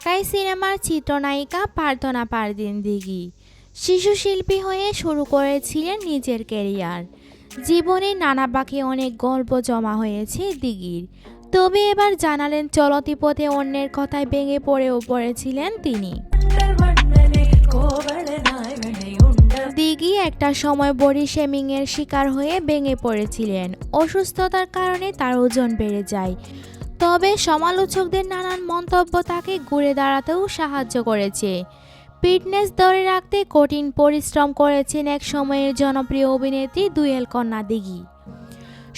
ঢাকায় সিনেমার চিত্রনায়িকা প্রার্থনা পারভীন দিঘি শিশু শিল্পী হয়ে শুরু করেছিলেন নিজের ক্যারিয়ার। জীবনে নানা বাঁকে অনেক গল্প জমা হয়েছে দিঘির, তবে এবার জানালেন চলতি পথে অন্যের কথায় ভেঙে পড়েছিলেন তিনি। দিঘি একটা সময় বডি শেমিং এর শিকার হয়ে ভেঙে পড়েছিলেন। অসুস্থতার কারণে তার ওজন বেড়ে যায়, তবে সমালোচকদের নানান মন্তব্য তাকে ঘুরে দাঁড়াতেও সাহায্য করেছে। ফিটনেস ধরে রাখতে কঠিন পরিশ্রম করেছেন এক সময়ের জনপ্রিয় অভিনেত্রী দুয়েল কন্যা দিঘি।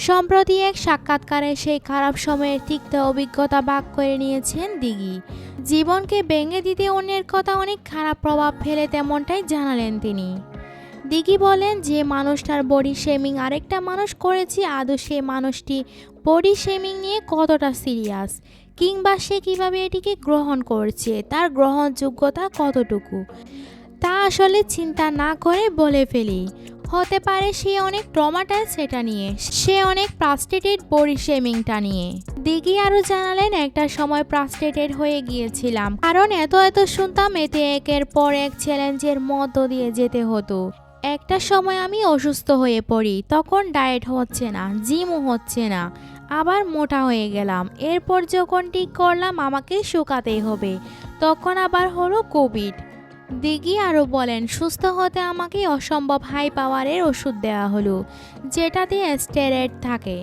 সম্প্রতি এক সাক্ষাৎকারে সেই খারাপ সময়ের তিক্ত অভিজ্ঞতা ভাগ করে নিয়েছেন দিঘি। জীবনকে ভেঙে দিতে অন্যের কথা অনেক খারাপ প্রভাব ফেলে, তেমনটাই জানালেন তিনি। দিঘি বলেন, যে মানুষটার বডি শেমিং আরেকটা মানুষ করেছে, আদৌ সে মানুষটি বডি শেমিং নিয়ে কতটা সিরিয়াস, কিংবা সে কিভাবে এটিকে গ্রহণ করছে, তার গ্রহণযোগ্যতা কতটুকু, তা আসলে চিন্তা না করে বলে ফেলি। হতে পারে সে অনেক ট্রমাটাইজ সেটা নিয়ে, সে অনেক ফ্রাস্ট্রেটেড বডি শেমিংটা নিয়ে। দিঘি আরও জানালেন, একটা সময় ফ্রাস্ট্রেটেড হয়ে গিয়েছিলাম, কারণ এত শুনতাম, এতে একের পর এক চ্যালেঞ্জের মধ্য দিয়ে যেতে হতো। একটা সময় আমি অসুস্থ হয়ে পড়ি, তখন ডায়েট হচ্ছে না, জিমও হচ্ছে না, আবার মোটা হয়ে গেলাম। এরপর যখন ঠিক করলাম আমাকে শুকাতেই হবে, তখন আবার হলো কোভিড। দিঘি আরও বলেন, সুস্থ হতে আমাকে অসম্ভব হাই পাওয়ারের ওষুধ দেওয়া হলো, যেটাতে স্টেরয়েড থাকে।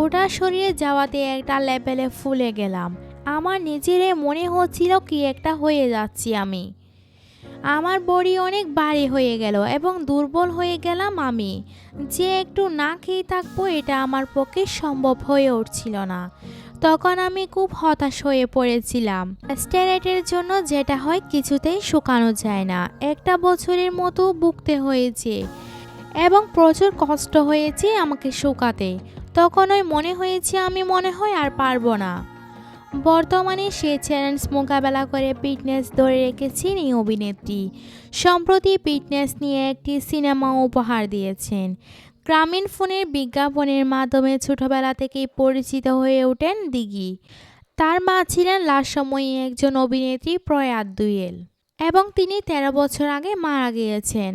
ওটা শরীরে যাওয়াতে একটা লেভেলে ফুলে গেলাম। আমার নিজেরে মনে হচ্ছিল কি একটা হয়ে যাচ্ছি আমি। আমার বডি অনেক ভারী হয়ে গেল এবং দুর্বল হয়ে গেলাম আমি। যে একটু না খেয়ে থাকবো, এটা আমার পক্ষে সম্ভব হয়ে উঠছিল না। তখন আমি খুব হতাশ হয়ে পড়েছিলাম। স্টেরয়েডের জন্য যেটা হয় কিছুতেই শুকানো যায় না। একটা বছরের মতো ভুগতে হয়েছে এবং প্রচুর কষ্ট হয়েছে আমাকে শুকাতে। তখন ওই মনে হয়েছে আমি মনে হয় আর পারবো না। বর্তমানে সে চ্যালেঞ্জ মোকাবেলা করে ফিটনেস ধরে রেখেছেন এই অভিনেত্রী। সম্প্রতি ফিটনেস নিয়ে একটি সিনেমা উপহার দিয়েছেন। গ্রামীণ ফোনের বিজ্ঞাপনের মাধ্যমে ছোটবেলা থেকেই পরিচিত হয়ে ওঠেন দিঘি। তার মা ছিলেন লাস্ট সময়ে একজন অভিনেত্রী প্রয়াত দুয়েল, এবং তিনি 13 বছর আগে মারা গিয়েছেন।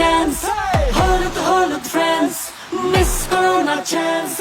Dance, hold it, friends, miss Corona chance.